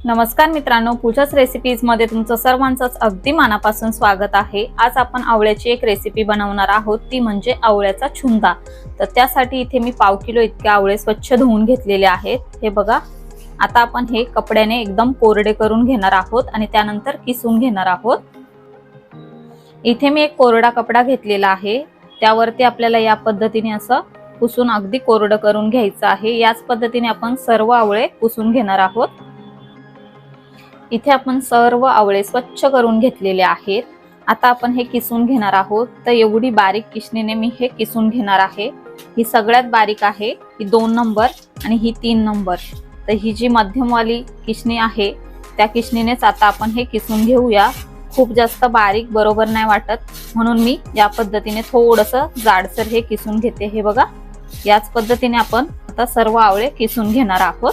नमस्कार मित्रांनो, पूजाच रेसिपीज मध्ये तुमचं सर्वांचंच अगदी मनापासून स्वागत आहे। आज आपण आवळ्याची एक रेसिपी बनवणार आहोत, ती म्हणजे आवळ्याचा छुंदा। तर त्यासाठी इथे मी पाव किलो इतके आवळे स्वच्छ धुवून घेतलेले आहेत। हे बघा, आता आपण हे कपड्याने एकदम कोरडे करून घेणार आहोत आणि त्यानंतर किसून घेणार आहोत। इथे मी एक कोरडा कपडा घेतलेला आहे, त्यावरती आपल्याला या पद्धतीने असं पुसून अगदी कोरडं करून घ्यायचं आहे। याच पद्धतीने आपण सर्व आवळे पुसून घेणार आहोत। इथे आपण सर्व आवळे स्वच्छ करून घेतलेले आहेत। आता आपण हे किसून घेणार आहोत। तर एवढी बारीक किसणीने मी हे किसून घेणार आहे। ही सगळ्यात बारीक आहे, ही 2 नंबर आणि ही 3 नंबर। तर ही जी मध्यमवाली किसणी आहे त्या किसणीनेच आता आपण हे किसून घेऊया। खूप जास्त बारीक बरोबर नाही वाटत, म्हणून मी या पद्धतीने थोडंसं जाडसर हे किसून घेते। हे बघा, याच पद्धतीने आपण आता सर्व आवळे किसून घेणार आहोत।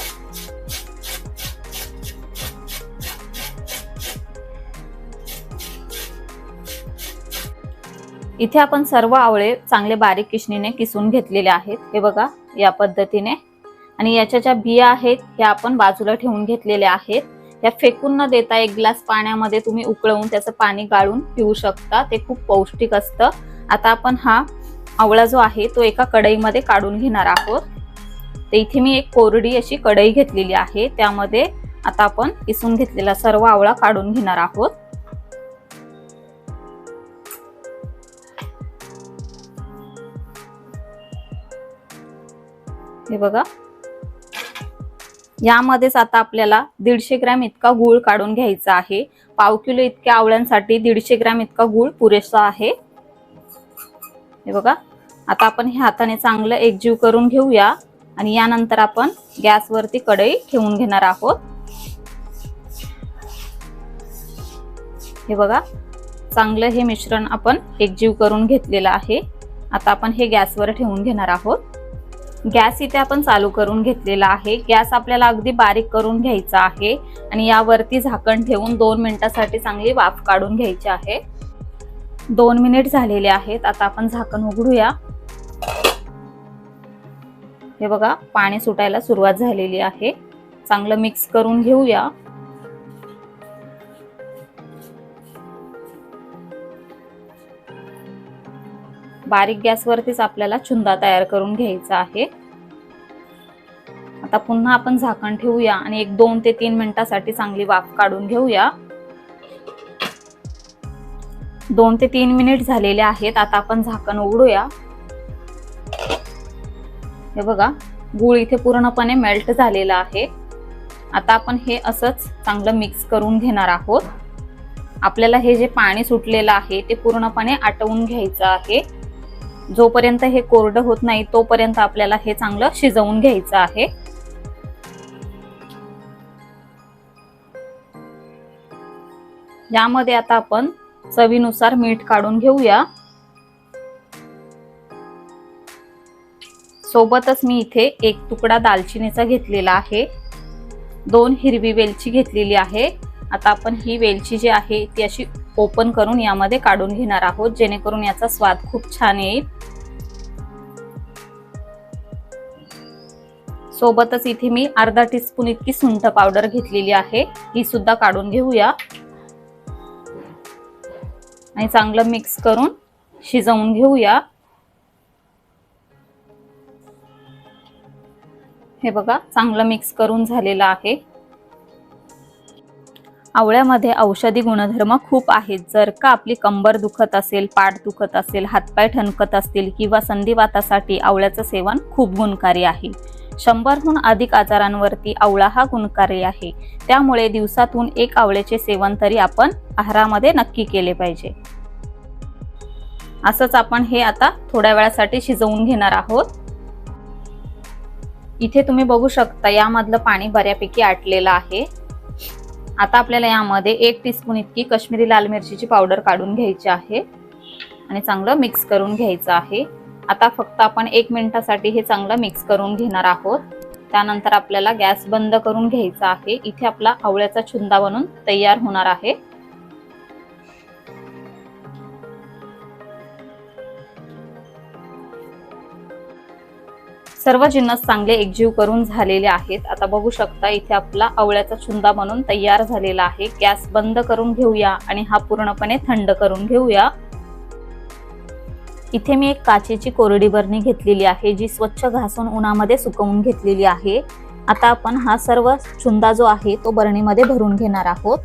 इथे आपण सर्व आवळे चांगले बारीक किसणीने किसून घेतलेले आहेत। हे बघा, या पद्धतीने। आणि याच्या ज्या बिया आहेत त्या आपण बाजूला ठेवून घेतलेल्या आहेत। त्या फेकून न देता एक ग्लास पाण्यामध्ये तुम्ही उकळवून त्याचं पाणी गाळून पिऊ शकता, ते खूप पौष्टिक असतं। आता आपण हा आवळा जो आहे तो एका कढईमध्ये काढून घेणार आहोत। तर इथे मी एक कोरडी अशी कढई घेतलेली आहे, त्यामध्ये आता आपण किसून घेतलेला सर्व आवळा काढून घेणार आहोत। हे बघा, यामध्येच आता आपल्याला 150 ग्रॅम इतका गूळ काढून घ्यायचा आहे। पाव किलो इतक्या आवळ्यांसाठी 150 ग्रॅम इतका गूळ पुरेसा आहे। हे बघा, आता आपण हे हाताने चांगलं एकजीव करून घेऊया आणि यानंतर आपण गॅसवरती कढई ठेवून घेणार आहोत। हे बघा, चांगलं हे मिश्रण आपण एकजीव करून घेतलेलं आहे। आता आपण हे गॅसवर ठेवून घेणार आहोत। गॅस इथे आपण चालू करून घेतलेला आहे। गॅस आपल्याला अगदी बारीक करून घ्यायचा आहे आणि यावरती झाकण ठेवून 2 मिनिटांसाठी चांगली वाफ काढून घ्यायची आहे। 2 मिनिट झालेले आहेत। आता आपण झाकण उघडूया। हे बघा, पाणी सुटायला सुरुवात झालेली आहे। चांगलं मिक्स करून घेऊया। बारीक गॅसवरतीच आपल्याला छुंदा तयार करून घ्यायचा आहे। आता पुन्हा आपण झाकण ठेवूया आणि एक 2 ते 3 मिनिटांसाठी चांगली वाफ काढून घेऊया। 2 ते 3 मिनिट झालेले आहेत। आता आपण झाकण उघडूया। हे बघा, गूळ इथे पूर्णपणे मेल्ट झालेला आहे। आता आपण हे असंच चांगलं मिक्स करून घेणार आहोत। आपल्याला हे जे पाणी सुटलेलं आहे ते पूर्णपणे आटवून घ्यायचं आहे। जोपर्यंत हे कोरडं होत नाही तोपर्यंत आपल्याला हे चांगलं शिजवून घ्यायचं आहे। यामध्ये आता आपण चवीनुसार मीठ काढून घेऊया। सोबतच मी इथे एक तुकडा दालचिनीचा घेतलेला आहे, 2 हिरवी वेलची घेतलेली आहे। आता आपण ही वेलची जी आहे ती अशी ओपन करून यामध्ये काढून घेणार आहोत, जेणेकरून याचा स्वाद खूप छान येईल। सोबतच इथे मी अर्धा टीस्पून इतकी सुंठ पावडर घेतलेली आहे, ही सुद्धा काढून घेऊया आणि चांगलं मिक्स करून शिजवून घेऊया। हे बघा, चांगलं मिक्स करून झालेलं आहे। आवळ्यामध्ये औषधी गुणधर्म खूप आहेत। जर का आपली कंबर दुखत असेल, पाठ दुखत असेल, हातपाय ठणकत असतील किंवा संधिवातासाठी आवळ्याचं सेवन खूप गुणकारी आहे। 100हून अधिक आजारांवरती आवळा हा गुणकारी आहे। त्यामुळे दिवसातून 1 आवळ्याचे सेवन तरी आपण आहारामध्ये नक्की केले पाहिजे। असंच आपण हे आता थोड्या वेळासाठी शिजवून घेणार आहोत। इथे तुम्ही बघू शकता यामधलं पाणी बऱ्यापैकी आटलेलं आहे। आता आपल्याला यामध्ये 1 टीस्पून इतकी काश्मीरी लाल मिरचीची पावडर काढून घ्यायची आहे आणि चांगलं मिक्स करून घ्यायचं आहे। आता फक्त आपण 1 मिनिटासाठी हे चांगलं मिक्स करून घेणार आहोत। त्यानंतर आपल्याला गॅस बंद करून घ्यायचा आहे। इथे आपला आवळ्याचा छुंदा बनून तयार होणार आहे। सर्व जिन्नस चांगले एकजीव करून झालेले आहेत। आता बघू शकता इथे आपला आवळ्याचा चुंदा बनून तयार झालेला आहे। गॅस बंद करून घेऊया आणि हा पूर्णपणे थंड करून घेऊया। इथे मी एक काचेची कोरडी बरणी घेतलेली आहे, जी स्वच्छ घासून उन्हामध्ये सुकवून घेतलेली आहे। आता आपण हा सर्व चुंदा जो आहे तो बरणीमध्ये भरून घेणार आहोत।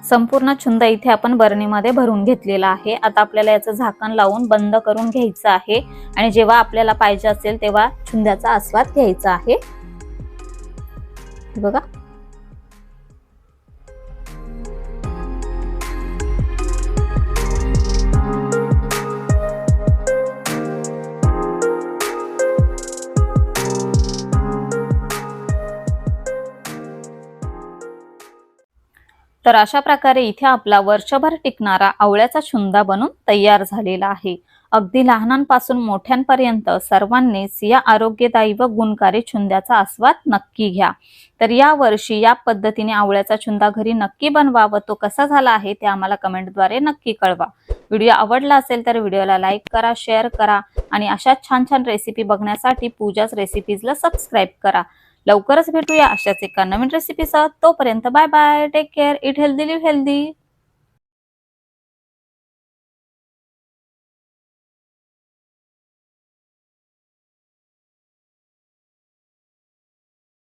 संपूर्ण चुंदा इथे आपण बरणीमध्ये भरून घेतलेला आहे। आता आपल्याला याचं झाकण लावून बंद करून घ्यायचं आहे आणि जेव्हा आपल्याला पाहिजे असेल तेव्हा चुंद्याचा आस्वाद घ्यायचा आहे। बघा, तर अशा प्रकारे इथे आपला वर्षभर टिकणारा आवळ्याचा चुंदा बनून तयार झालेला आहे। अगदी लहानांपासून मोठ्यांपर्यंत सर्वांनीच या आरोग्यदायी व गुणकारी चुंद्याचा आस्वाद नक्की घ्या। तर या वर्षी या पद्धतीने आवळ्याचा चुंदा घरी नक्की बनवा व तो कसा झाला आहे ते आम्हाला कमेंटद्वारे नक्की कळवा। व्हिडिओ आवडला असेल तर व्हिडिओला लाईक करा, शेअर करा आणि अशा छान छान रेसिपी बघण्यासाठी पूजाच रेसिपीजला सबस्क्राईब करा। लवकरच भेटूया अशाच एका नवीन रेसिपीसह। तोपर्यंत bye bye, take care, eat healthy, live healthy.